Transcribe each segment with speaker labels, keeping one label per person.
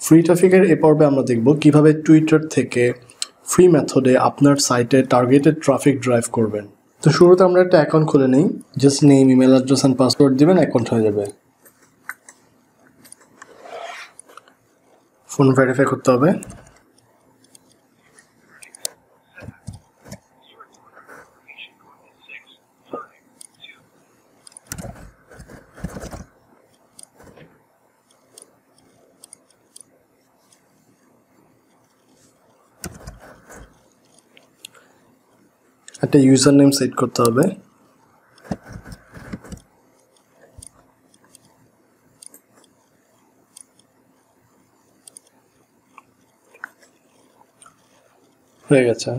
Speaker 1: Free ট্রাফিকের এই পর্বে আমরা দেখব কিভাবে টুইটার থেকে ফ্রি মেথডে আপনার সাইটে টার্গেটেড ট্রাফিক ড্রাইভ করবেন। তো শুরুতে আমরা একটা অ্যাকাউন্ট খুলে নিই। Just name, email address and password দিবেন, অ্যাকাউন্ট হয়ে যাবে। ফোন ভেরিফাই করতে হবে। একটা ইউজার নেম সেট করতে হবে। হয়ে গেছে।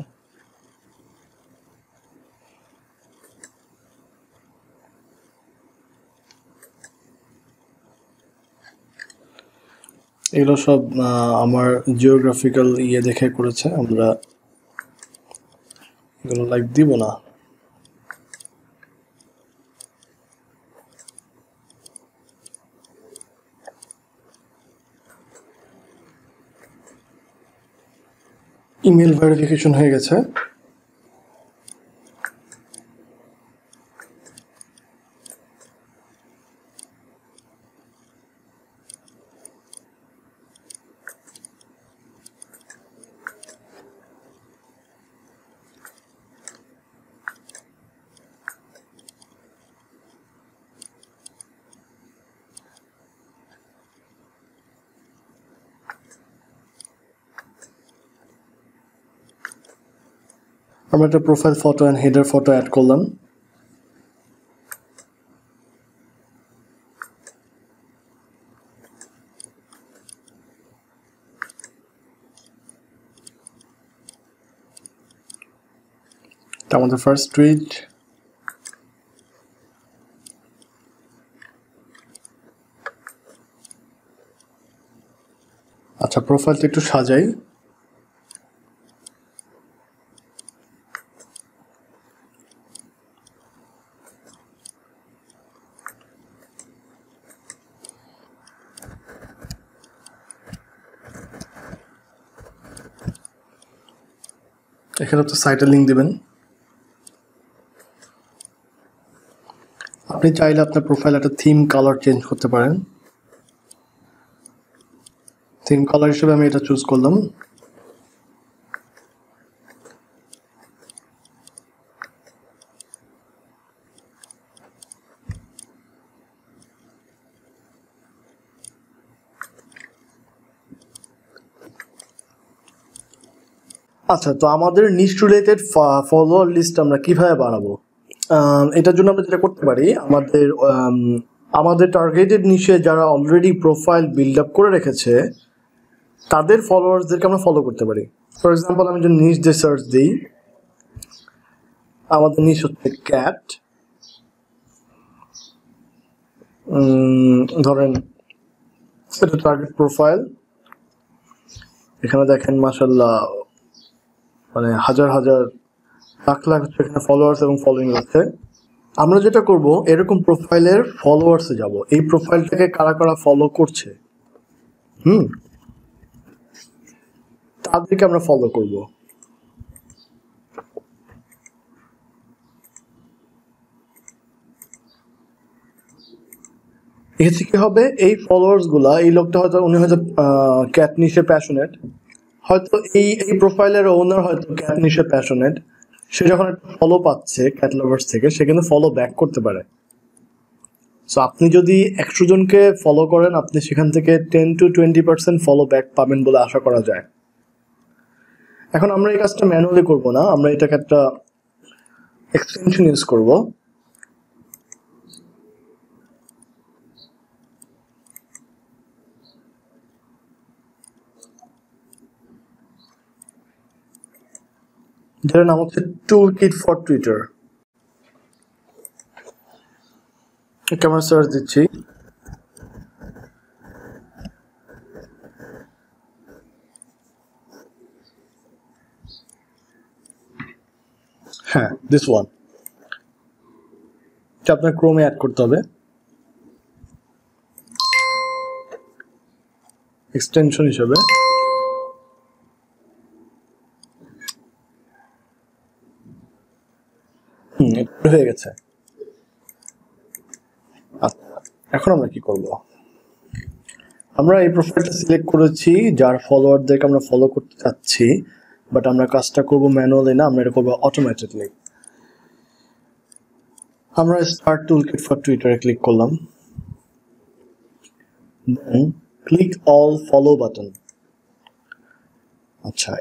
Speaker 1: এগুলো সব আমার জিওগ্রাফিক্যাল দেখে করেছে, আমরা এগুলো লাইক দিব না। ইমেল ভেরিফিকেশন হয়ে গেছে। আমরা একটা profile photo and header photo add করলাম। আমাদের ফার্স্ট টুইট। আচ্ছা, প্রোফাইলটা একটু সাজাই। এখানে তো সাইটের লিঙ্ক দিবেন। আপনি চাইলে আপনার প্রোফাইল একটা থিম কালার চেঞ্জ করতে পারেন। থিম কালার হিসেবে আমি এটা চুজ করলাম। আচ্ছা, তো আমাদের নিশ রিলেটেড ফলোয়ার লিস্ট আমরা কিভাবে বানাবো? এটার জন্য আমরা যেটা করতে পারি, আমাদের টার্গেটেড নিশে যারা অলরেডি প্রোফাইল বিল্ড আপ করে রেখেছে তাদের ফলোয়ার্সদেরকে আমরা ফলো করতে পারি। ফর এক্সাম্পল, আমি যদি নিশ দিয়ে সার্চ দিই, আমাদের নিশ হচ্ছে ক্যাট। ধরেন এটা টার্গেট প্রোফাইল। এখানে দেখেন মাশাআল্লাহ, মানে হাজার হাজার লাখ লাখ এখানে ফলোয়ার্স এবং ফলোইং আছে। আমরা যেটা করব, এরকম প্রোফাইলের ফলোয়ার্সে যাব, এই প্রোফাইলটাকে কারা কারা ফলো করছে তাদেরকে আমরা ফলো করব। এক্ষেত্রে কি হবে, এই ফলোয়ার্স গুলা, এই লোকটা হয়তো উনি হয়তো ক্যাট নিশে প্যাশনেট, হয়তো এই প্রোফাইলের ওনার হয়তো ক্যাট নিশে প্যাশনেট। সে যখন একটা ফলো পাচ্ছে ক্যাট লাভার্স থেকে, সে কিন্তু ফলো ব্যাক করতে পারে। সো আপনি যদি 100 জনকে ফলো করেন, আপনি সেখান থেকে 10 to 20% ফলো ব্যাক পাবেন বলে আশা করা যায়। এখন আমরা এই কাজটা ম্যানুয়ালি করব না, আমরা এটাকে একটা এক্সটেনশন ইউজ করব। যেটার নাম হচ্ছে টুল কিট ফর টুইটার। আমরা সার্চ দিচ্ছি। হ্যাঁ, দিস ওয়ান। এটা আপনার ক্রোমে অ্যাড করতে হবে। এক্সটেনশন হিসেবে এটা হয়ে গেছে। আচ্ছা, এখন আমরা কি করব? আমরা এই প্রোফাইলটা সিলেক্ট করেছি যার ফলোয়ারদেরকে আমরা ফলো করতে চাচ্ছি, বাট আমরা কাজটা করব ম্যানুয়ালি না, আমরা এটা করব অটোমেটিকলি। আমরা স্টার্ট টুলকিট ফর টুইটারে ক্লিক করলাম, দেন ক্লিক অল ফলো বাটন। আচ্ছা,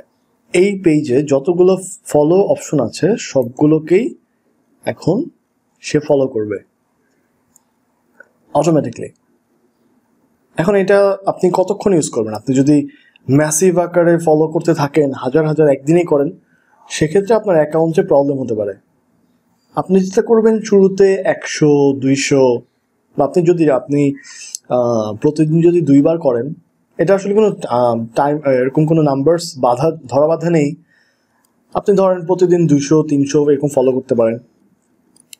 Speaker 1: এই পেজে যতগুলো ফলো অপশন আছে সবগুলোকেই এখন সে ফলো করবে অটোমেটিকলি। এখন এটা আপনি কতক্ষণ ইউজ করবেন? আপনি যদি ম্যাসিভ আকারে ফলো করতে থাকেন, হাজার হাজার একদিনেই করেন, সেক্ষেত্রে আপনার অ্যাকাউন্টে প্রবলেম হতে পারে। আপনি যেটা করবেন শুরুতে 100, 200 বা আপনি প্রতিদিন যদি 2 বার করেন, এটা আসলে কোনো টাইম এরকম কোনো নাম্বারস ধরা বাঁধা নেই। আপনি ধরেন প্রতিদিন 200, 300 এরকম ফলো করতে পারেন,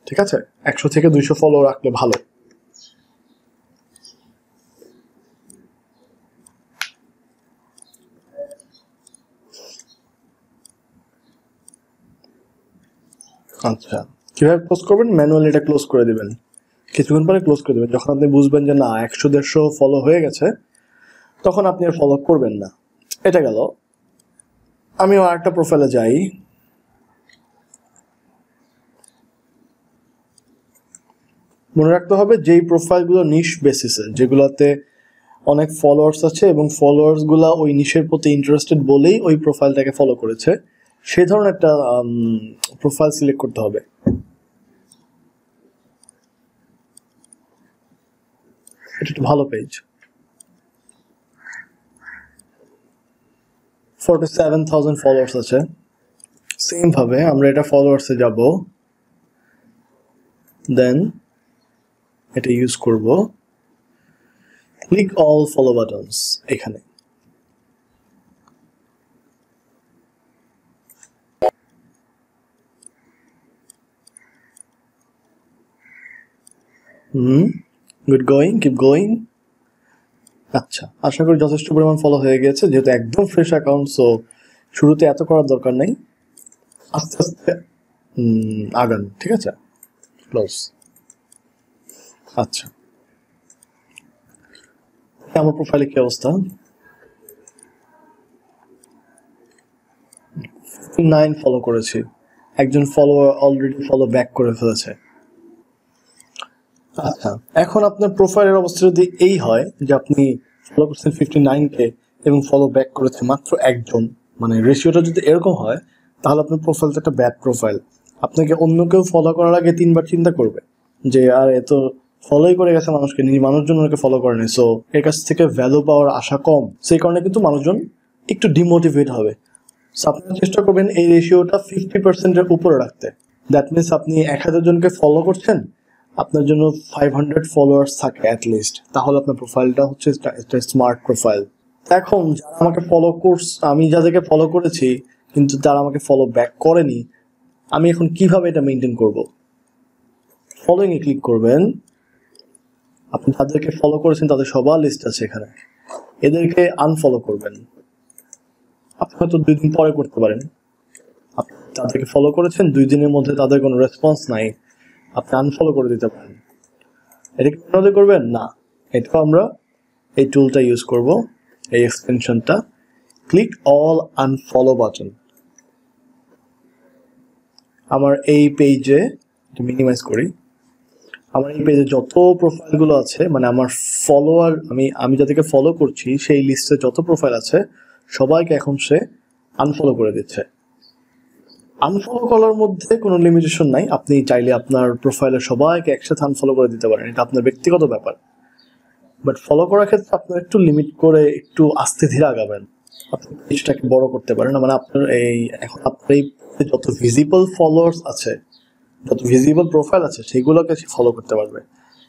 Speaker 1: ঠিক আছে? 100 থেকে 200 ফলো রাখলে ভালো। আচ্ছা, কিভাবে ক্লোজ করবেন? ম্যানুয়ালি এটা ক্লোজ করে দিবেন, কিছুক্ষণ পরে ক্লোজ করে দেবেন। যখন আপনি বুঝবেন যে না 100-150 ফলো হয়ে গেছে, তখন আপনি আর ফলো করবেন না। এটা গেল। আমি আরেকটা প্রোফাইলে যাই। মনে রাখতে হবে যেই প্রোফাইলগুলো নিশ বেসিসে, যেগুলোতে অনেক ফলোয়ার্স আছে এবং ফলোয়ার্স গুলা ওই নিশের প্রতি ইন্টারেস্টেড বলেই ওই প্রোফাইলটাকে ফলো করেছে, সেই ধরনের একটা প্রোফাইল সিলেক্ট করতে হবে। এটা একটা ভালো পেজ, 47,000 ফলোয়ার্স আছে। সেম ভাবে আমরা এটা ফলোয়ার্সে যাব, দেন এটা ইউজ করব ক্লিক অল ফলো বাটনস। এখানে গুড গোয়িং, কিপ গোয়িং। আচ্ছা, আশা করি যথেষ্ট পরিমাণ ফলো হয়ে গেছে, যেহেতু একদম ফ্রেশ অ্যাকাউন্ট, সো শুরুতে এত করার দরকার নেই, আস্তে আস্তে আগান, ঠিক আছে? ক্লোজ। আচ্ছা, আমার প্রোফাইলে কি অবস্থা? 9 ফলো করেছি, একজন ফলোয়ার অলরেডি ফলো ব্যাক করে ফেলেছে। আচ্ছা, এখন আপনার প্রোফাইলের অবস্থা যদি এই হয় যে আপনি ফলো করছেন 59কে এবং ফলো ব্যাক করেছে মাত্র একজন, মানে রেশিওটা যদি এরকম হয়, তাহলে আপনার প্রোফাইলটা একটা ব্যাড প্রোফাইল। আপনাকে অন্য কেউ ফলো করার আগে 3বার চিন্তা করবে যে আর এত ফলোই করে গেছে মানুষকে, মানুষজন ওকে ফলো করে নেই, সো এর কাছ থেকে ভ্যালু পাওয়ার আশা কম। সেই কারণে কিন্তু মানুষজন একটু ডিমোটিভেট হবে। সো আপনারা চেষ্টা করবেন এই রেশিওটা 50%-এর উপরে রাখতে। দ্যাট মিনস আপনি 1000 জনকে ফলো করছেন, আপনার জন্য 500 ফলোয়ার্স থাকে অ্যাটলিস্ট, তাহলে আপনার প্রোফাইলটা হচ্ছে একটা স্মার্ট প্রোফাইল। এখন যারা আমাকে ফলো আমি যাদেরকে ফলো করেছি কিন্তু তারা আমাকে ফলো ব্যাক করেনি, আমি এখন কিভাবে এটা মেনটেন করব? ফলোইং এ ক্লিক করবেন, আপনি যাদেরকে ফলো করেছেন তাদের সবার লিস্ট আছে এখানে, এদেরকে আনফলো করবেন। আপনি হয়তো 2 দিন পরে করতে পারেন, আপনি তাদেরকে ফলো করেছেন, 2 দিনের মধ্যে তাদের কোনো রেসপন্স নাই, আপনি আনফলো করে দিতে পারেন। এটা কি ম্যানুয়ালি করবেন? না, এটা আমরা এই টুলটা ইউজ করব, এই এক্সটেনশনটা, ক্লিক অল আনফলো বাটন। আমার এই পেজে মিনিমাইজ করি, আমার এই পেজে যত প্রোফাইলগুলো আছে, মানে আমার ফলোয়ার, আমি যাদেরকে ফলো করছি সেই লিস্টে যত প্রোফাইল আছে সবাইকে এখন সে আনফলো করে দিচ্ছে। আনফলো করার মধ্যে কোনো লিমিটেশন নাই, আপনি চাইলে আপনার প্রোফাইলে সবাইকে একসাথে আনফলো করে দিতে পারেন, এটা আপনার ব্যক্তিগত ব্যাপার। বাট ফলো করার ক্ষেত্রে আপনার একটু লিমিট করে একটু আস্তে ধীরে আগাবেন, আপনি পেজটাকে বড় করতে পারেন। মানে আপনার এখন আপনার এই যত ভিজিবল ফলোয়ার্স আছে, যত ভিজিবল প্রোফাইল আছে, সেগুলোকে সে ফলো করতে পারবে।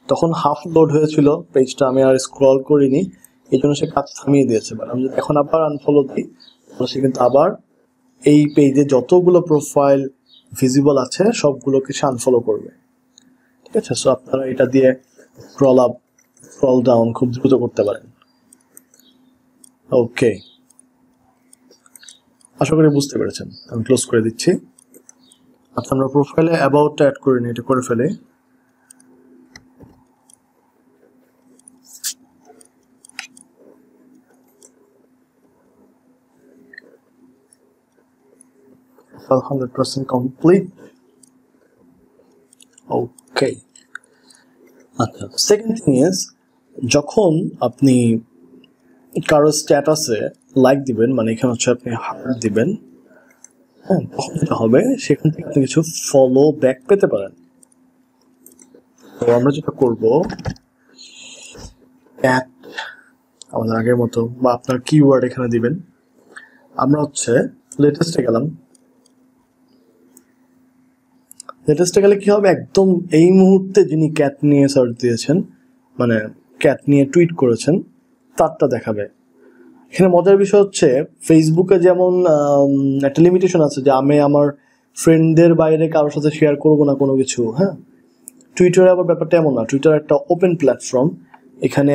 Speaker 1: তখন হাফ লোড হয়েছিল পেজটা, আমি আর স্ক্রল করিনি, এই জন্য সে কাজ থামিয়ে দিয়েছে। বাট আমি যদি এখন আবার আনফলো দিই, তাহলে সে কিন্তু আবার এই পেজে যতগুলো প্রোফাইল ভিজিবল আছে সবগুলোকে সে আনফলো করবে, ঠিক আছে? সো আপনারা এটা দিয়ে স্ক্রল আপ স্ক্রল ডাউন খুব দ্রুত করতে পারেন। ওকে, আশা করি বুঝতে পেরেছেন। আমি ক্লোজ করে দিচ্ছি। আচ্ছা, আমরা প্রোফাইলে অ্যাবাউটটা অ্যাড করে নিই, এটা করে ফেলে। Well, 100% complete. ওকে, আচ্ছা, সেকেন্ড থিং ইজ, যখন আপনি কারো স্ট্যাটাসে লাইক দিবেন, মানে এখানে হচ্ছে আপনি হার্ট দিবেন, হ্যাঁ, তখন যেটা হবে সেখান থেকে আপনি কিছু ফলো ব্যাক পেতে পারেন। তো আমরা যেটা করব, ক্যাট আমাদের আগের মতো, বা আপনার কিওয়ার্ড এখানে দিবেন। আমরা হচ্ছে লেটেস্টে গেলাম। লেটেস্টে গেলে কি হবে, একদম এই মুহূর্তে যিনি ক্যাট নিয়ে সার্চ দিয়েছেন, মানে ক্যাট নিয়ে টুইট করেছেন, তারটা দেখাবে। এখানে মজার বিষয় হচ্ছে, ফেসবুকে যেমন একটা লিমিটেশন আছে যে আমি আমার ফ্রেন্ডদের বাইরে কারোর সাথে শেয়ার করবো না কোনো কিছু, হ্যাঁ। টুইটারে আবার ব্যাপারটা এমন না, টুইটার একটা ওপেন প্ল্যাটফর্ম। এখানে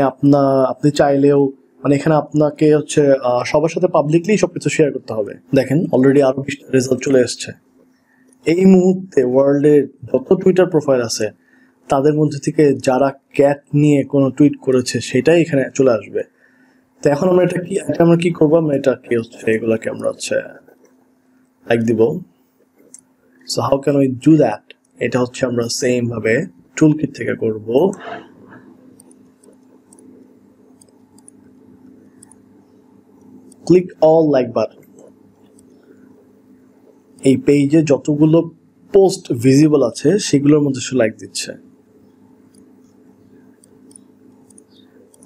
Speaker 1: আপনি চাইলেও, মানে এখানে আপনাকে হচ্ছে সবার সাথে পাবলিকলি সবকিছু শেয়ার করতে হবে। দেখেন অলরেডি আরো 20টা রেজাল্ট চলে এসছে। এই মুহূর্তে ওয়ার্ল্ডের যত টুইটার প্রোফাইল আছে তাদের মধ্যে থেকে যারা ক্যাট নিয়ে কোনো টুইট করেছে সেটাই এখানে চলে আসবে। তো এখন আমরা আমরা কি করবো, আমরা এটা কি হচ্ছে এগুলাকে আমরা হচ্ছে লাইক দিব। So how can we do that? এটা হচ্ছে আমরা সেম ভাবে টুল কিট থেকে করব। Click all like button. এই পেজে যতগুলো পোস্ট ভিজিবল আছে সেগুলোর মধ্যে সে লাইক দিচ্ছে।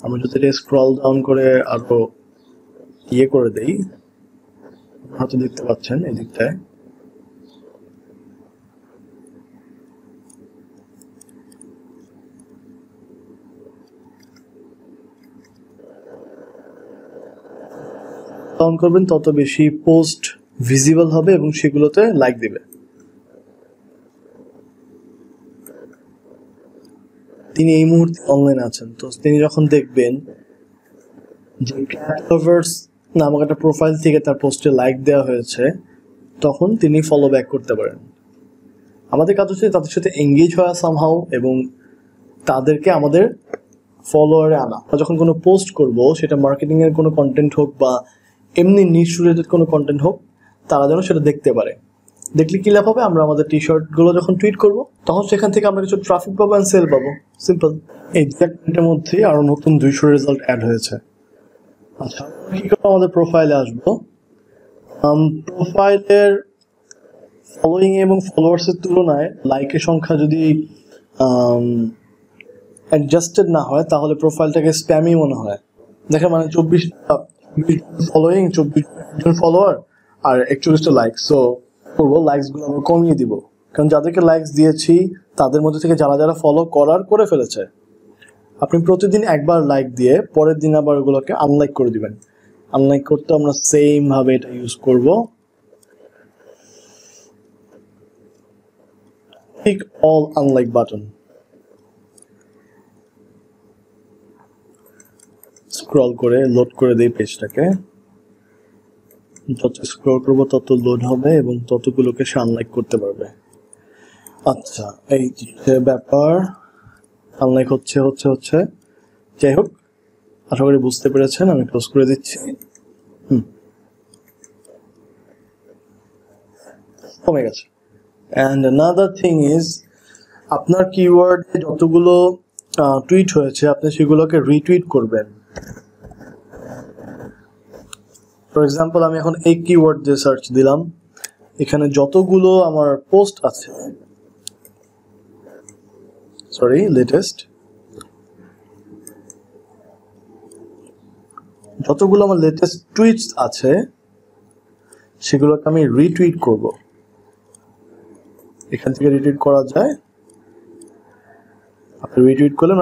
Speaker 1: আমি যদি এটা স্ক্রল ডাউন করে আরো ইয়ে করে দেই, হয়তো দেখতে পাচ্ছেন এই দিকটায় ডাউন করবেন, তত বেশি পোস্ট ভিজিবল হবে এবং সেগুলোতে লাইক দিবে। তিনি এই মুহূর্তে অনলাইন আছেন, তো তিনি যখন দেখবেন যে ক্যাট লাভার্স নামক একটা প্রোফাইল থেকে তার পোস্টে লাইক দেওয়া হয়েছে, তখন তিনি ফলো ব্যাক করতে পারেন। আমাদের কাজ হচ্ছে তাদের সাথে এঙ্গেজ হওয়া সামহাউ এবং তাদেরকে আমাদের ফলোয়ারে আনা। যখন কোনো পোস্ট করব, সেটা মার্কেটিং এর কোনো কন্টেন্ট হোক বা এমনি নিশ রিলেটেড কোনো কন্টেন্ট হোক, তারা যেন সেটা দেখতে পারে। দেখলে কি লাভ হবে, আমরা আমাদের টি শার্ট গুলো যখন টুইট করব তখন সেখান থেকে আমরা কিছু ট্রাফিক পাবো এন্ড সেল পাবো। সিম্পল। এই মিনিটের মধ্যে আরো নতুন 200 রেজাল্ট অ্যাড হয়েছে। আচ্ছা, কি করে আমাদের প্রোফাইলে আসবো? প্রোফাইলের ফলোয়িং এবং ফলোয়ার্স এর তুলনায় লাইকের সংখ্যা যদি অ্যাডজাস্টেড না হয় তাহলে প্রোফাইলটাকে স্প্যামি মনে হয়। দেখেন, মানে 24 ফলোয়িং, 24 জন ফলোয়ার আর 41টা লাইক। সো করবো লাইকস গুলো আমরা কমিয়ে দিব, কারণ যাদেরকে লাইকস দিয়েছি তাদের মধ্যে থেকে যারা যারা ফলো করে ফেলেছে। আপনি প্রতিদিন একবার লাইক দিয়ে পরের দিন আবার ওগুলোকে আনলাইক করে দিবেন। আনলাইক করতে আমরা সেম ভাবে এটা ইউজ করব। Click all unlike button. Scroll করে লোড করে দেই পেজটাকে। যত স্ক্রল করবো তত লোড হবে এবং ততগুলোকে সে আনলাইক করতে পারবে। আচ্ছা, এই ব্যাপার। আনলাইক হচ্ছে যাই হোক, আশা করি বুঝতে পেরেছেন। আমি ক্লোজ করে দিচ্ছি। কমে গেছে। অ্যান্ড অ্যানাদার থিং ইজ, আপনার কিওয়ার্ডে যতগুলো টুইট হয়েছে আপনি সেগুলোকে রিটুইট করবেন। ফর এক্সাম্পল, আমি এখন এই কিওয়ার্ড দিয়ে সার্চ দিলাম, এখানে যতগুলো আমার পোস্ট আছে, লেটেস্ট, যতগুলো আমার লেটেস্ট টুইটস আছে সেগুলোকে আমি রিটুইট করব। এখান থেকে রিটুইট করা যায়। আপনি রিটুইট করলেন,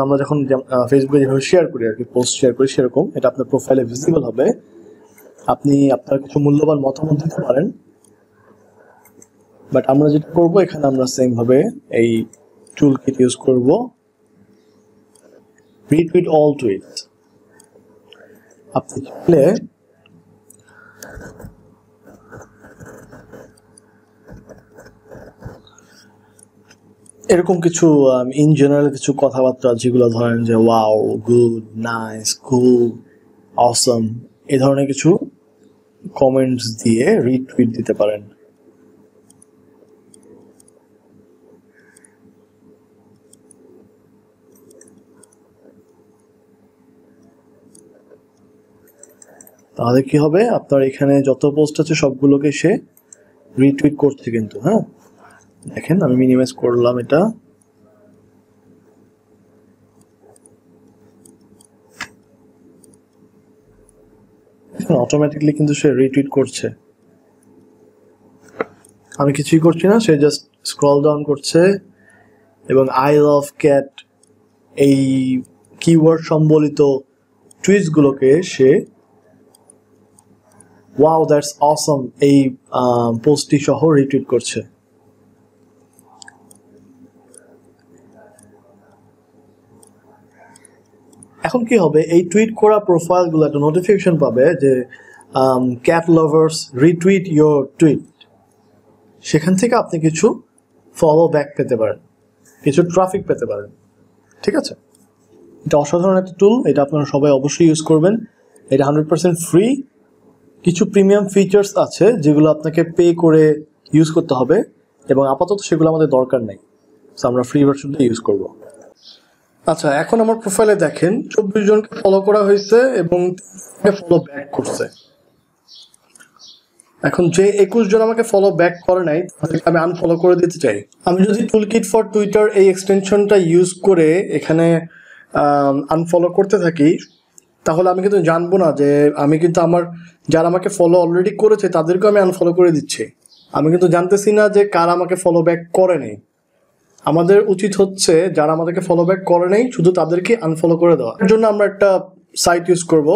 Speaker 1: আমরা যখন ফেসবুকে যেভাবে শেয়ার করি আর কি, পোস্ট শেয়ার করি, সেরকম এটা আপনার প্রোফাইলে ভিজিবল হবে। আপনি আপনার কিছু মূল্যবান মতামত দিতে পারেন। বাট আমরা যেটা করবো, এখানে আমরা সেম ভাবে এই টুল কিট ইউজ করব, রিটুইট অল টুইটস। আপনি চাইলে এরকম কিছু ইন জেনারেল কিছু কথাবার্তা যেগুলো ধরেন যে ওয়াও, গুড, নাইস, কুল, অসম, এই ধরনের কিছু কমেন্টস দিয়ে রিটুইট দিতে পারেন। তাহলে কি হবে, আপনার এখানে যত পোস্ট আছে সবগুলোকে সে রিটুইট করছে কিন্তু। হ্যাঁ, দেখেন আমি মিনিমাইজ করলাম এটা। অটোমেটিকলি কিন্তু সে রিটুইট করছে, আমি কিছুই করছি না, সে জাস্ট স্ক্রল ডাউন করছে এবং আই লাভ ক্যাট এই কিওয়ার্ড সম্বলিত টুইটস গুলোকে সে ওয়াও দ্যাটস অসম এই পোস্টটি সহ রিটুইট করছে। এখন কি হবে, এই টুইট করা প্রোফাইল গুলো একটা নোটিফিকেশন পাবে যে cat lovers retweet your tweet. সেখান থেকে আপনি কিছু ফলো ব্যাক পেতে পারেন, কিছু ট্রাফিক পেতে পারেন। ঠিক আছে, এটা অসাধারণ একটা টুল, এটা আপনারা সবাই অবশ্যই ইউজ করবেন। এটা 100% ফ্রি। কিছু প্রিমিয়াম ফিচার্স আছে যেগুলো আপনাকে পে করে ইউজ করতে হবে এবং আপাতত সেগুলো আমাদের দরকার নেই, আমরা ফ্রি ভার্সনটা ইউজ করব। আচ্ছা, এখন আমার প্রোফাইলে দেখেন 24 জনকে ফলো করা হয়েছে এবং ফলো ব্যাক করছে। এখন যে 21 জন আমাকে ফলো ব্যাক করে নাই তাদেরকে আমি আনফলো করে দিতে চাই। আমি যদি টুলকিট ফর টুইটার এই এক্সটেনশনটা ইউজ করে এখানে আনফলো করতে থাকি, তাহলে আমি কিন্তু জানবো না যে আমি কিন্তু আমার যারা আমাকে ফলো অলরেডি করেছে তাদেরকে আমি আনফলো করে দিচ্ছি। আমি কিন্তু জানতেছি না যে কারা আমাকে ফলো ব্যাক করে নেই। আমাদের উচিত হচ্ছে যারা আমাদেরকে ফলো ব্যাক করে নেই শুধু তাদেরকে আনফলো করে দেওয়া। এর জন্য আমরা একটা সাইট ইউজ করব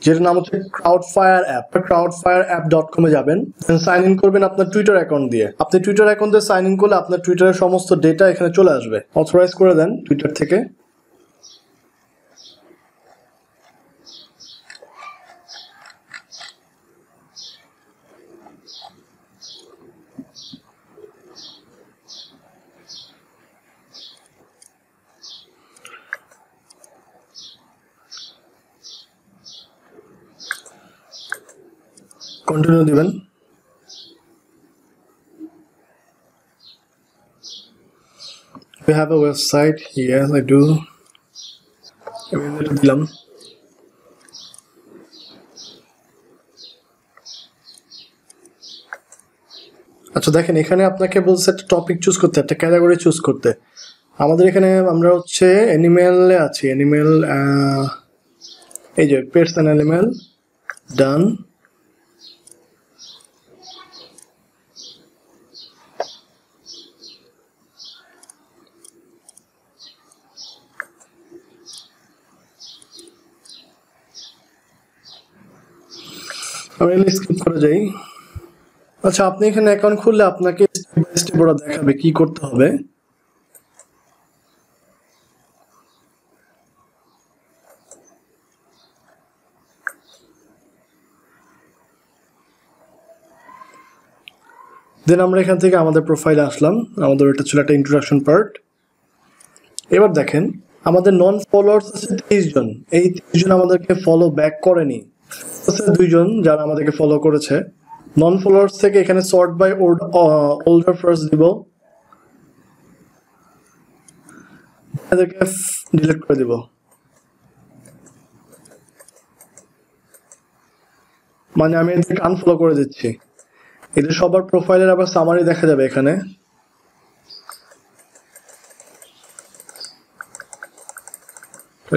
Speaker 1: যেটার নাম হচ্ছে ক্রাউডফায়ার অ্যাপ। crowdfireapp.com এ যাবেন, সাইন ইন করবেন আপনার টুইটার অ্যাকাউন্ট দিয়ে। আপনি টুইটার অ্যাকাউন্ট দিয়ে সাইন ইন করলে আপনার টুইটারের সমস্ত ডেটা এখানে চলে আসবে। অথরাইজ করে দেন টুইটার থেকে। কন্টিনিউ দিবেন। We have a website. Yes, I do. আমি এটা দিলাম। আচ্ছা দেখেন, এখানে আপনাকে বলছে একটা টপিক চুজ করতে, একটা ক্যাটাগরি চুজ করতে। আমাদের এখানে আমরা হচ্ছে অ্যানিমেলে আছি। অ্যানিমেল, এই যে পেটস অ্যান্ড অ্যানিমেল, ডান। আমি স্কিপ করে যাই। আচ্ছা, আপনি এখানে অ্যাকাউন্ট খুললে আপনাকে স্টেপ বাই স্টেপ ওরা দেখাবে কি করতে হবে। দেন আমরা এখান থেকে আমাদের প্রোফাইলে আসলাম। আমাদের এটা ছিল একটা ইন্ট্রোডাকশন পার্ট। এবার দেখেন আমাদের নন ফলোয়ার্স আছে 23 জন। এই 23 জন আমাদেরকে ফলো ব্যাক করেনি। 2 জন যারা আমাদেরকে ফলো করেছে। নন ফলোয়ার্স থেকে এখানে সর্ট বাই ওল্ডার ফার্স্ট দিব, এদেরকে ডিলিট করে দিব। মানে আমি এদেরকে আনফলো করে দিচ্ছি। এদের সবার প্রোফাইলের আবার সামারি দেখা যাবে এখানে।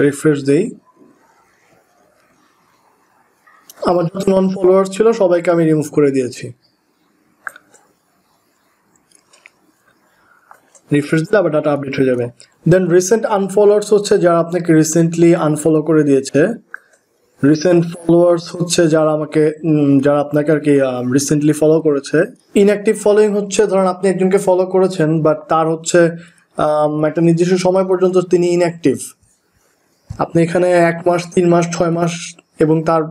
Speaker 1: রিফ্রেশ দেই। আমার যত নন ফলোয়ার ছিল সবাইকে আমি রিমুভ করে দিয়েছি। রিফ্রেশ দিলে আবার ডাটা আপডেট হয়ে যাবে। দেন রিসেন্ট আনফলোয়ার্স হচ্ছে যারা আপনাকে রিসেন্টলি আনফলো করে দিয়েছে। রিসেন্ট ফলোয়ার্স হচ্ছে যারা আপনাকে আর কি রিসেন্টলি ফলো করেছে। ইনঅ্যাক্টিভ ফলোইং হচ্ছে ধরেন আপনি একজনকে ফলো করেছেন বাট তার হচ্ছে একটা নির্দিষ্ট সময় পর্যন্ত তিনি ইনঅ্যাক্টিভ। আপনি এখানে 1 মাস, 3 মাস, 6 মাস এবং তার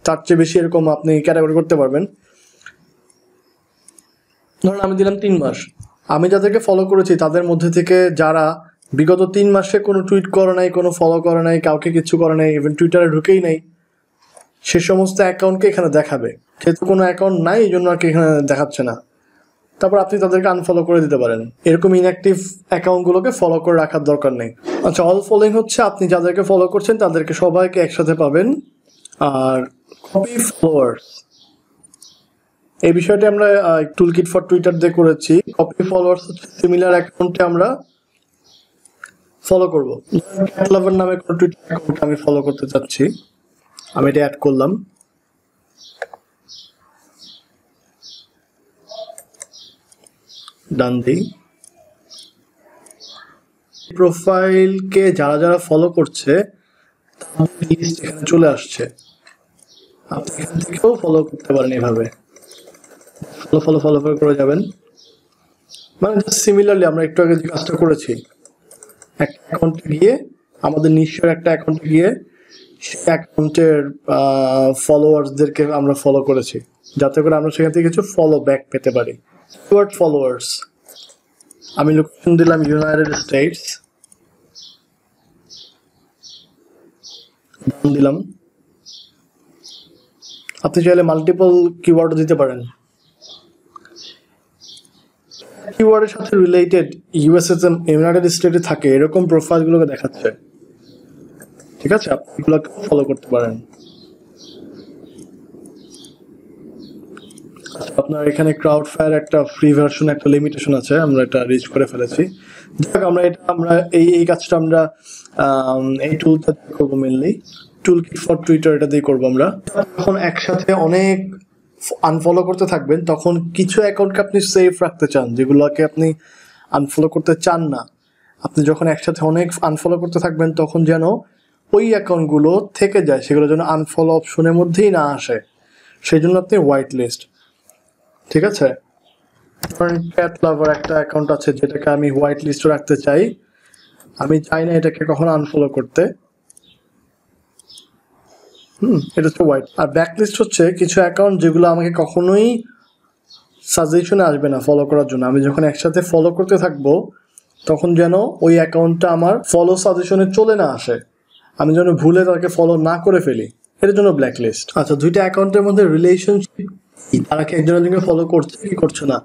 Speaker 1: তার চেয়ে বেশি এরকম আপনি ক্যাটাগরি করতে পারবেন। ধরুন আমি দিলাম 3 মাস। আমি যাদেরকে ফলো করেছি তাদের মধ্যে থেকে যারা বিগত 3 মাসে কোনো টুইট করে নাই, কোনো ফলো করে নাই, কাউকে কিছু করে নাই, ইভেন টুইটারে ঢুকেই নাই, সে সমস্ত অ্যাকাউন্টকে এখানে দেখাবে। যেহেতু কোনো অ্যাকাউন্ট নাই এই জন্য আর কি এখানে দেখাচ্ছে না। তারপর আপনি তাদেরকে আনফলো করে দিতে পারেন। এরকম ইনঅ্যাক্টিভ অ্যাকাউন্টগুলোকে ফলো করে রাখার দরকার নেই। আচ্ছা, অল ফলোইং হচ্ছে আপনি যাদেরকে ফলো করছেন তাদেরকে সবাইকে একসাথে পাবেন। আর কপি ফলোয়ার্স, এই বিষয়টি আমরা টুলকিট ফর টুইটার দিয়ে করেছি। কপি ফলোয়ার্স হচ্ছে সিমিলার অ্যাকাউন্টে আমরা ফলো করবো। ক্যাট লাভার নামে কোনো টুইটার অ্যাকাউন্ট আমি ফলো করতে চাচ্ছি, আমি এটা অ্যাড করলাম। ডান দিই। প্রোফাইলকে যারা যারা ফলো করছে তাদের লিস্ট এখানে চলে আসছে। আপনি এখান থেকেও ফলো করতে পারেন এভাবে, ফলো ফলো ফলো ফলো করে যাবেন। মানে সিমিলারলি আমরা একটু আগে যে কাজটা করেছি, একটা অ্যাকাউন্টে গিয়ে আমাদের নিশ্চয় একটা অ্যাকাউন্টে গিয়ে সেই অ্যাকাউন্টের ফলোয়ার্সদেরকে আমরা ফলো করেছি, যাতে করে আমরা সেখান থেকে কিছু ফলো ব্যাক পেতে পারি। কিওয়ার্ড ফলোয়ার্স, আমি লোকেশন দিলাম ইউনাইটেড স্টেটস, দিলাম। আপনি চাইলে মাল্টিপল কিওয়ার্ড দিতে পারেন। কিওয়ার্ডের সাথে রিলেটেড ইউএসএসএম ইউনাইটেড স্টেটে থাকে এরকম প্রোফাইলগুলোকে দেখাচ্ছে। ঠিক আছে, আপনি এগুলোকে ফলো করতে পারেন। আপনার এখানে ক্রাউড ফায়ার একটা ফ্রি ভার্সন, একটা লিমিটেশন আছে, আমরা এটা রিচ করে ফেলেছি। যাক, আমরা এই কাজটা আমরা এই টুলটা করবো মেনলি, টুলকিট ফর টুইটার, এটা দিয়ে করবো আমরা। যখন একসাথে অনেক আনফলো করতে থাকবেন তখন কিছু অ্যাকাউন্টকে আপনি সেফ রাখতে চান, যেগুলোকে আপনি আনফলো করতে চান না। আপনি যখন একসাথে অনেক আনফলো করতে থাকবেন তখন যেন ওই অ্যাকাউন্টগুলো থেকে যায়, সেগুলো যেন আনফলো অপশনের মধ্যেই না আসে, সেই জন্য আপনি হোয়াইট লিস্ট। ঠিক আছে, ক্যাট লাভার একটা অ্যাকাউন্ট আছে যেটাকে আমি হোয়াইট লিস্টে রাখতে চাই, আমি চাই না এটাকে কখনো আনফলো করতে। এটা হচ্ছে হোয়াইট। আর ব্যাক লিস্ট হচ্ছে কিছু অ্যাকাউন্ট যেগুলো আমাকে কখনোই সাজেশনে আসবে না ফলো করার জন্য। আমি যখন একসাথে ফলো করতে থাকবো তখন যেন ওই অ্যাকাউন্টটা আমার ফলো সাজেশনে চলে না আসে, আমি যেন ভুলে তাকে ফলো না করে ফেলি, এর জন্য ব্ল্যাক লিস্ট। আচ্ছা, দুইটা অ্যাকাউন্টের মধ্যে রিলেশনশিপ, তারা কি একজন একজনকে ফলো করছে কি করছে না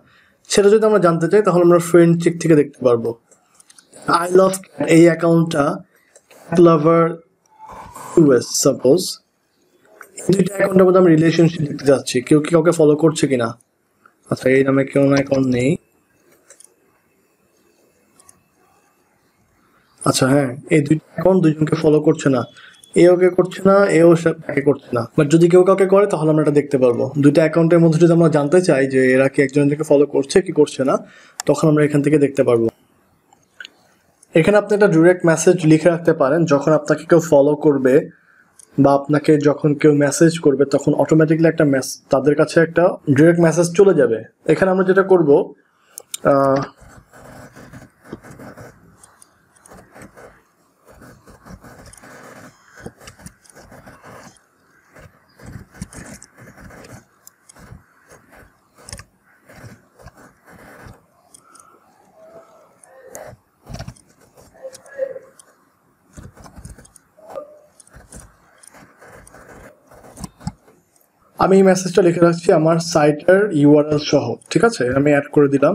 Speaker 1: সেটা যদি আমরা জানতে চাই তাহলে আমরা ফ্রেন্ড চেক থেকে দেখতে পারবো। আই লাভ এই অ্যাকাউন্টটা ক্যাট লাভার ইউএস সাপোজ, এই দুইটা অ্যাকাউন্টের মধ্যে আমি রিলেশনশিপ দেখতে যাচ্ছি, কেউ কি কাউকে ফলো করছে কিনা। আচ্ছা, এই নামে কেউ না অ্যাকাউন্ট নেই। আচ্ছা হ্যাঁ, এই দুইটা অ্যাকাউন্ট দুজনকে ফলো করছে না, এ ওকে করছে না, এও তাকে করছে না। বাট যদি কেউ কাউকে করে তাহলে আমরা এটা দেখতে পারবো। দুইটা অ্যাকাউন্টের মধ্যে যদি আমরা জানতে চাই যে এরা কি একজন একজনকে ফলো করছে কি করছে না, তখন আমরা এখান থেকে দেখতে পারবো। এখানে আপনি একটা ডিরেক্ট মেসেজ লিখে রাখতে পারেন, যখন আপনাকে কেউ ফলো করবে বা আপনাকে যখন কেউ মেসেজ করবে তখন অটোমেটিকলি একটা তাদের কাছে একটা ডিরেক্ট মেসেজ চলে যাবে। এখানে আমরা যেটা করব, আমি এই মেসেজটা লিখে রাখছি আমার সাইটের ইউআরএল সহ। ঠিক আছে, আমি অ্যাড করে দিলাম।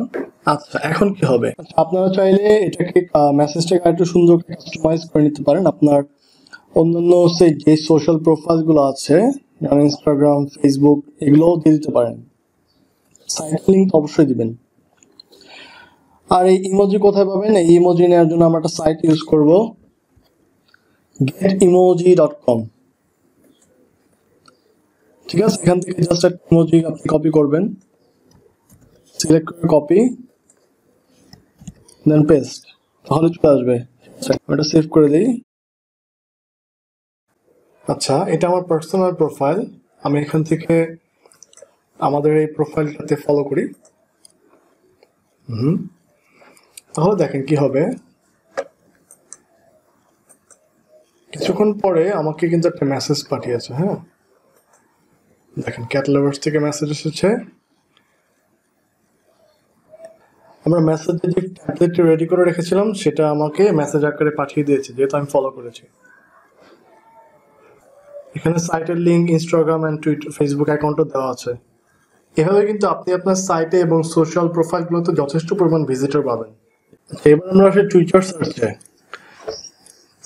Speaker 1: আচ্ছা, এখন কি হবে, আপনারা চাইলে এটাকে মেসেজটাকে একটু সুন্দর কাস্টমাইজ করে নিতে পারেন। আপনার অন্যান্য যে সোশ্যাল প্রোফাইলগুলো আছে, যেমন ইনস্টাগ্রাম, ফেসবুক, এগুলোও দিয়ে দিতে পারেন। সাইট লিঙ্ক অবশ্যই দিবেন। আর এই ইমোজি কোথায় পাবেন, এই ইমোজি নেওয়ার জন্য আমরা একটা সাইট ইউজ করব, getimoji.com। ঠিক আছে, এখান থেকে জাস্ট একটা ইমোজি আপনি কপি করবেন, সিলেক্ট করে কপি, দেন পেস্ট, তাহলে চলে আসবে। এটা সেভ করে দিই। আচ্ছা, এটা আমার পার্সোনাল প্রোফাইল, আমি এখান থেকে আমাদের এই প্রোফাইলটাতে ফলো করি। তাহলে দেখেন কি হবে, কিছুক্ষণ পরে আমাকে কিন্তু একটা মেসেজ পাঠিয়েছে। হ্যাঁ, দেখেন ক্যাট লাভার্স থেকে মেসেজ এসেছে। আমরা মেসেজে যে ট্যাবলেটটি রেডি করে রেখেছিলাম সেটা আমাকে মেসেজ আকারে পাঠিয়ে দিয়েছে, যেহেতু আমি ফলো করেছি। এখানে সাইটের link, Instagram and Twitter, Facebook অ্যাকাউন্টও দেওয়া আছে। এভাবে কিন্তু আপনি আপনার সাইটে এবং সোশ্যাল প্রোফাইলগুলোতে যথেষ্ট পরিমাণ ভিজিটর পাবেন। এবার আমরা আসি টুইটার সার্চে,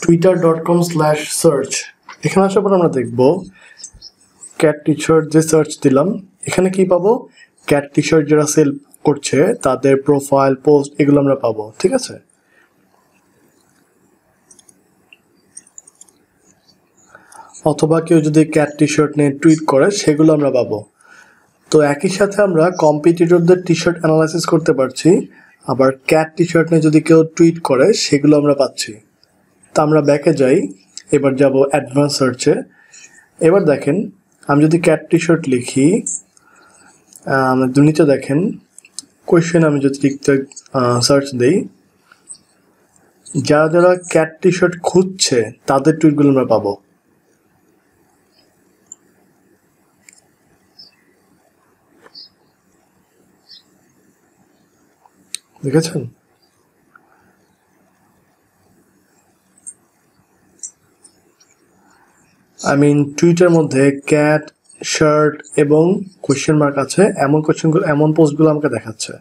Speaker 1: twitter.com/search। এখানে আসার পর আমরা দেখব ক্যাট টি শার্ট যে সার্চ দিলাম, এখানে কি পাবো? ক্যাট টি শার্ট যারা সেল করছে তাদের প্রোফাইল, পোস্ট, এগুলো আমরা পাবো। ঠিক আছে, অথবা কেউ যদি ক্যাট টি শার্ট নিয়ে টুইট করে সেগুলো আমরা পাবো। তো একই সাথে আমরা কম্পিটিটরদের টি শার্ট অ্যানালাইসিস করতে পারছি, আবার ক্যাট টি শার্ট নিয়ে যদি কেউ টুইট করে সেগুলো আমরা পাচ্ছি। তা আমরা ব্যাকে যাই, এবার যাব অ্যাডভান্স সার্চে। এবার দেখেন আমি যদি ক্যাট টি শার্ট লিখি, নিচে দেখেন কোয়েশ্চেন আমি যদি লিখতে সার্চ দিই, যারা যারা ক্যাট টি শার্ট খুঁজছে তাদের টুইটগুলো আমরা পাবো। দেখেছেন? টুইটার মধ্যে ক্যাট, শার্ট এবং কোয়েশ্চেন মার্ক আছে, এমন কোয়েশ্চেনগুলো, এমন পোস্টগুলো আমাকে দেখাচ্ছে।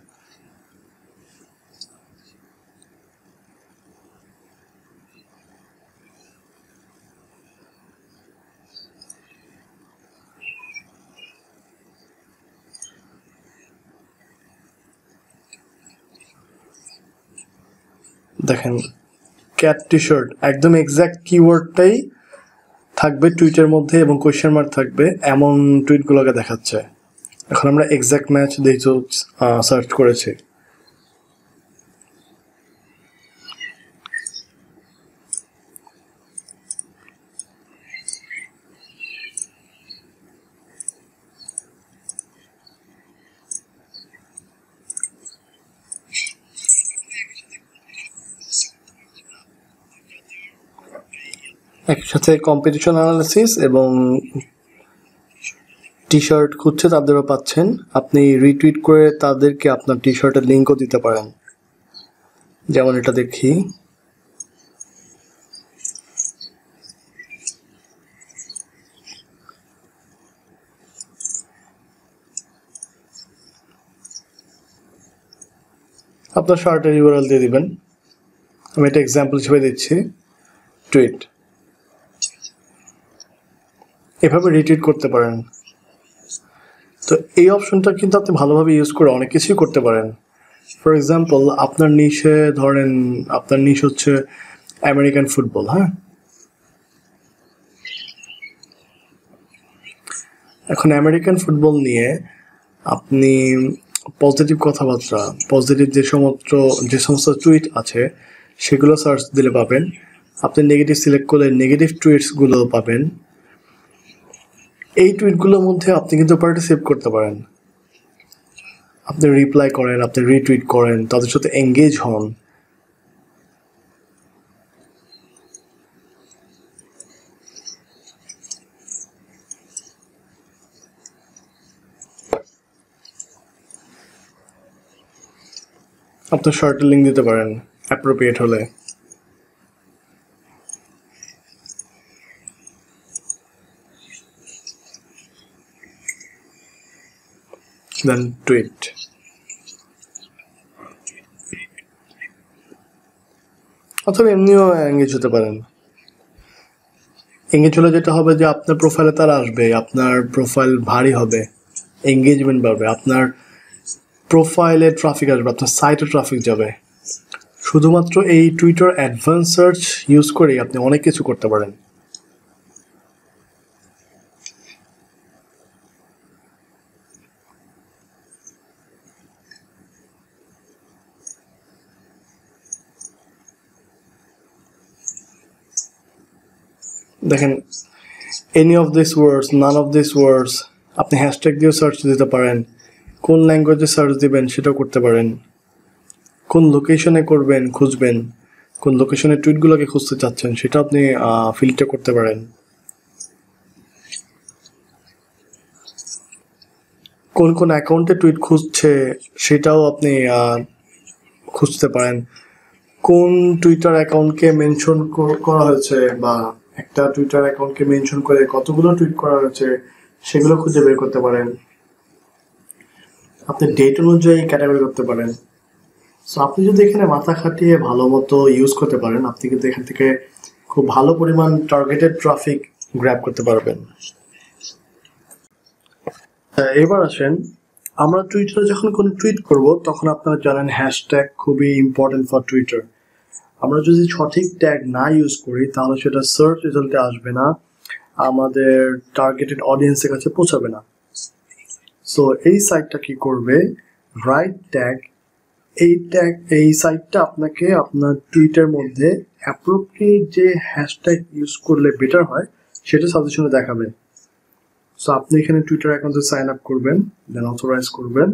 Speaker 1: দেখেন ক্যাট টি শার্ট একদম এক্সাক্ট কিওয়ার্ডটাই থাকবে টুইটের মধ্যে এবং কোয়েশ্চেন মার্ক থাকবে, এমন টুইটগুলোকে দেখাচ্ছে। এখন আমরা এক্সাক্ট ম্যাচ দেখতে সার্চ করেছি। একসাথে কম্পিটিশন অ্যানালিসিস এবং টি শার্ট খুঁজছে তাদেরও পাচ্ছেন। আপনি রিটুইট করে তাদেরকে আপনার টি শার্টের লিঙ্কও দিতে পারেন। যেমন এটা দেখি, আপনার শার্টের ইউআরএল দিয়ে দিবেন। আমি এটা এক্সাম্পল হিসেবে দিচ্ছি, টুইট। এভাবে রিটুইট করতে পারেন। তো এই অপশনটা কিন্তু আপনি ভালোভাবে ইউজ করে অনেক কিছুই করতে পারেন। ফর এক্সাম্পল, আপনার নিশে ধরেন, আপনার নিশ হচ্ছে আমেরিকান ফুটবল। হ্যাঁ, এখন আমেরিকান ফুটবল নিয়ে আপনি পজিটিভ কথাবার্তা, পজিটিভ যে সমস্ত টুইট আছে সেগুলো সার্চ দিলে পাবেন। আপনি নেগেটিভ সিলেক্ট করলে নেগেটিভ টুইটসগুলো পাবেন। এই টুইটগুলোর মধ্যে আপনি কিন্তু পার্টিসিপেট করতে পারেন। আপনি রিপ্লাই করেন, আপনি রিটুইট করেন, তাদের সাথে এঙ্গেজ হন। আপনার শার্টের লিঙ্ক দিতে পারেন অ্যাপ্রোপ্রিয়েট হলে। দেন টুইট। অথবা এমনিও এঙ্গেজ হতে পারেন। এঙ্গেজ হলে যেটা হবে যে আপনার প্রোফাইলে তারা আসবে, আপনার প্রোফাইল ভারী হবে, এঙ্গেজমেন্ট বাড়বে, আপনার প্রোফাইলে ট্রাফিক আসবে, আপনার সাইটে ট্রাফিক যাবে। শুধুমাত্র এই টুইটার অ্যাডভান্স সার্চ ইউজ করেই আপনি অনেক কিছু করতে পারেন। দেখেন, any of this words, none of this words, আপনি হ্যাশট্যাগ দিয়েও সার্চ দিতে পারেন। কোন ল্যাঙ্গুয়েজে সার্চ দিবেন সেটাও করতে পারেন। কোন লোকেশনে করবেন, খুঁজবেন, কোন লোকেশনের টুইটগুলোকে খুঁজতে চাচ্ছেন সেটা আপনি ফিল্টার করতে পারেন। কোন কোন অ্যাকাউন্টে টুইট খুঁজছে সেটাও আপনি খুঁজতে পারেন। কোন টুইটার অ্যাকাউন্টকে মেনশন করা হয়েছে বা একটা টুইটার অ্যাকাউন্টকে মেনশন করে কতগুলো টুইট করা হয়েছে সেগুলো খুঁজে বের করতে পারেন। আপনি ডেট অনুযায়ী ক্যাটাগরি করতে পারেন। সো আপনি যদি এখানে মাথা খাটিয়ে ভালো মতো ইউজ করতে পারেন, আপনি কিন্তু এখান থেকে খুব ভালো পরিমাণ টার্গেটেড ট্রাফিক গ্র্যাব করতে পারবেন। এবার আসেন, আমরা টুইটারে যখন কোনো টুইট করব তখন আপনারা জানেন হ্যাশট্যাগ খুবই ইম্পর্টেন্ট ফর টুইটার। আমরা যদি সঠিক ট্যাগ না ইউজ করি তাহলে সেটা সার্চ রেজাল্টে আসবে না, আমাদের টার্গেটেড অডিয়েন্সের কাছে পৌঁছাবে না। সো এই সাইটটা কি করবে, রাইট ট্যাগ, এই সাইটটা আপনাকে আপনার টুইটার মধ্যে অ্যাপ্রোপ্রিয়েট যে হ্যাশট্যাগ ইউজ করলে বেটার হয় সেটা সাজেশনে দেখাবে। সো আপনি এখানে টুইটার অ্যাকাউন্টে সাইন আপ করবেন, দেন অথরাইজ করবেন।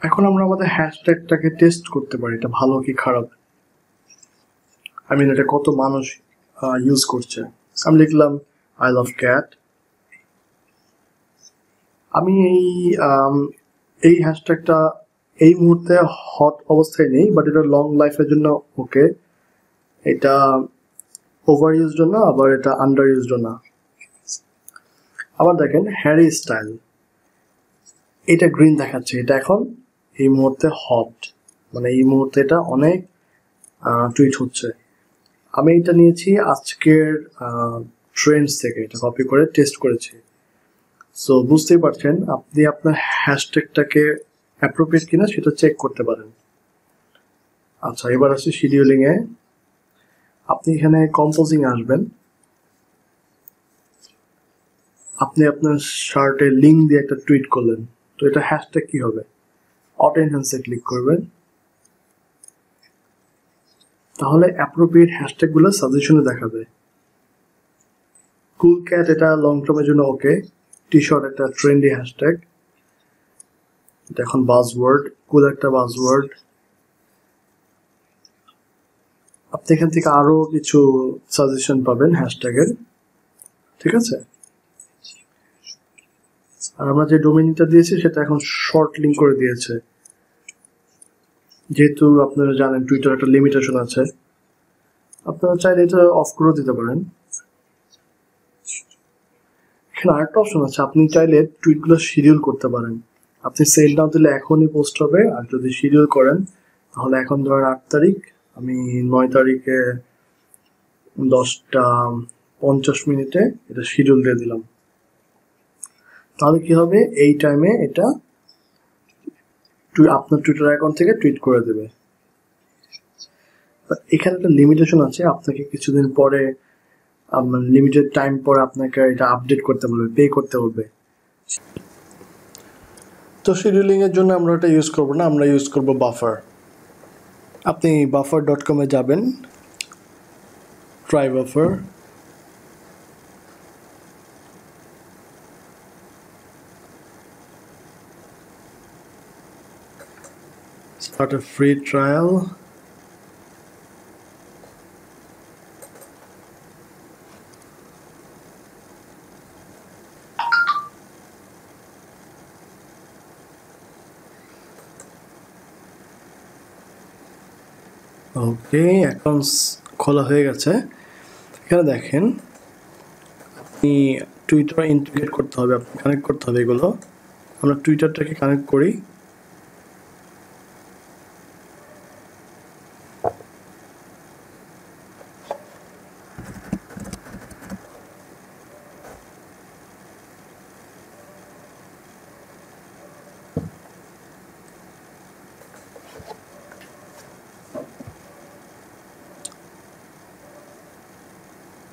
Speaker 1: এখন আমরা আমাদের হ্যাশট্যাগটাকে টেস্ট করতে পারি এটা ভালো কি খারাপ, এটা কত মানুষ ইউজ করছে। আমি লিখলাম আই লাভ ক্যাট। আমি এই হ্যাশট্যাগটা এই মুহূর্তে হট অবস্থায় নেই, বাট এটা লং লাইফের জন্য ওকে। এটা ওভার ইউজড না, আবার এটা আন্ডার ইউজড না। আবার দেখেন হ্যারি স্টাইল, এটা গ্রিন দেখাচ্ছে, এটা এখন এই মুহূর্তে হট, এই মুহূর্তে এটা অনেক টুইট হচ্ছে। আমি এটা নিয়েছি আজকের ট্রেন্ডস থেকে, এটা কপি করে টেস্ট করেছি। সো বুঝতেই পারছেন আপনি আপনার হ্যাশট্যাগটাকে অ্যাপ্রোপ্রিয়েট কিনা সেটা চেক করতে পারেন। আচ্ছা, এবার আসছি শিডিউলিং এ। আপনি এখানে কম্পোজিং আসবেন, আপনি আপনার শার্টে লিঙ্ক দিয়ে একটা টুইট করলেন, তো এটা হ্যাশট্যাগ কি হবে, অটো এনহ্যান্সে ক্লিক করবেন, তাহলে অ্যাপ্রোপ্রিয়েট হ্যাশট্যাগ গুলো সাজেশনে দেখাবে। কুল ক্যাট এটা লং টার্মের জন্য ওকে। টি শার্ট একটা ট্রেন্ডি হ্যাশট্যাগ, এটা এখন বাজওয়ার্ড, কুল একটা বাজওয়ার্ড। আপনি এখান থেকে আরো কিছু সাজেশন পাবেন হ্যাশট্যাগের, ঠিক আছে। আর আমরা যে ডোমেইনটা দিয়েছি সেটা এখন শর্ট লিঙ্ক করে দিয়েছে, যেহেতু আপনারা জানেন টুইটার একটা লিমিটেশন আছে। আপনারা চাইলে এটা অফ করে দিতে পারেন। এখানে আরেকটা অপশন আছে, আপনি চাইলে টুইটগুলো শিডিউল করতে পারেন। আপনি সেন্ড নাও দিলে এখনই পোস্ট হবে, আর যদি শিডিউল করেন তাহলে এখন ধরেন 8 তারিখ, আমি 9 তারিখে 10:50 এটা শিডিউল দিয়ে দিলাম। তাহলে কি হবে, এই টাইমে এটা আপনার টুইটার অ্যাকাউন্ট থেকে টুইট করে দেবে। এখানে একটা লিমিটেশন আছে, আপনাকে কিছুদিন পরে লিমিটেড টাইম পরে আপনাকে এটা আপডেট করতে বলবে, পে করতে বলবে। তো শিডিউলিং এর জন্য আমরা এটা ইউজ করব না, আমরা ইউজ করব বাফার। আপনি buffer.com এ যাবেন, try buffer, start a free trial. Okay, accounts খোলা হয়ে গেছে। এখানে দেখেন আপনি টুইটার ইন্টিগ্রেট করতে হবে, আপনি কানেক্ট করতে হবে এগুলো। আমরা টুইটারটাকে কানেক্ট করি।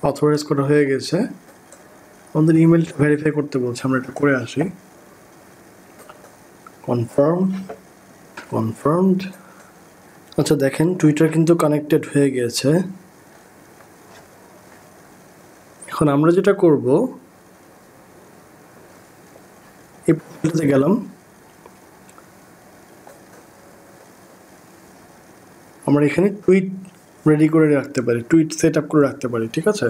Speaker 1: অথরাইজ করা হয়ে গেছে, আমাদের ইমেলটা ভেরিফাই করতে বলছে, আমরা এটা করে আসি। কনফার্মড। আচ্ছা দেখেন টুইটার কিন্তু কানেক্টেড হয়ে গেছে। এখন আমরা যেটা করব, এই প্রোফাইলটাতে গেলাম, আমরা এখানে টুইট রেডি করে রাখতে পারি, টুইট সেট আপ করে রাখতে পারি, ঠিক আছে?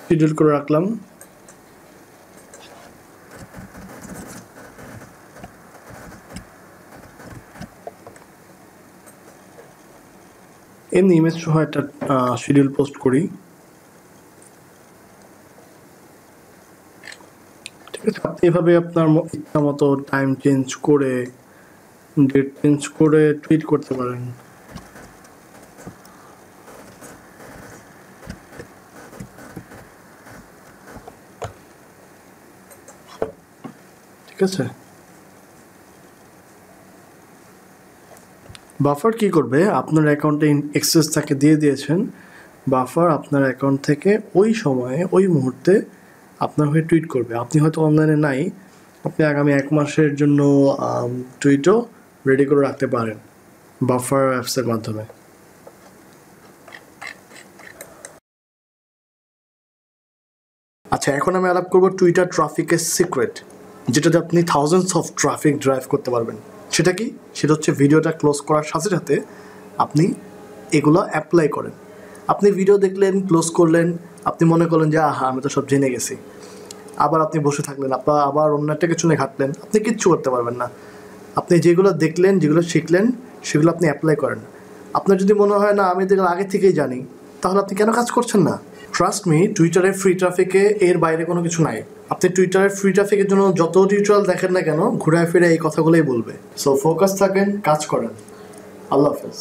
Speaker 1: শিডিউল করে রাখলাম। এমনি ইমেজ সহ একটা শিডিউল পোস্ট করি, ঠিক আছে? আপনি এভাবে আপনার ইচ্ছা মতো টাইম চেঞ্জ করে, ডেট চেঞ্জ করে টুইট করতে পারেন। ঠিক আছে? বাফার কি করবে, আপনার অ্যাকাউন্টে অ্যাক্সেস তাকে দিয়ে দিয়েছেন, বাফার আপনার অ্যাকাউন্ট থেকে ওই সময়ে ওই মুহূর্তে আপনার হয়ে টুইট করবে। আপনি হয়তো অনলাইনে নাই, আপনি আগামী 1 মাসের জন্য টুইটও রেডি করে রাখতে পারেন বাফার অ্যাপসের মাধ্যমে। আচ্ছা, এখন আমি আলাপ করবো টুইটার ট্রাফিকের সিক্রেট, যেটাতে আপনি থাউজেন্ডস অফ ট্রাফিক ড্রাইভ করতে পারবেন। সেটা কি? সেটা হচ্ছে ভিডিওটা ক্লোজ করার সাথে সাথে আপনি এগুলো অ্যাপ্লাই করেন। আপনি ভিডিও দেখলেন, ক্লোজ করলেন, আপনি মনে করলেন যে আহা আমি তো সব জেনে গেছি, আবার আপনি বসে থাকলেন, আপনার আবার অন্য একটা কিছু নিয়ে ঘাটলেন, আপনি কিচ্ছু করতে পারবেন না। আপনি যেগুলো দেখলেন, যেগুলো শিখলেন, সেগুলো আপনি অ্যাপ্লাই করেন। আপনার যদি মনে হয় না আমি এগুলো আগে থেকেই জানি, তাহলে আপনি কেন কাজ করছেন না? ট্রাস্ট মি, টুইটারের ফ্রি ট্রাফিকে এর বাইরে কোনো কিছু নাই। আপনি টুইটারের ফ্রি ট্রাফিকের জন্য যত টিউটোরিয়াল দেখেন না কেন, ঘুরে ফিরে এই কথাগুলোই বলবে। সো ফোকাস থাকেন, কাজ করেন। আল্লাহ হাফেজ।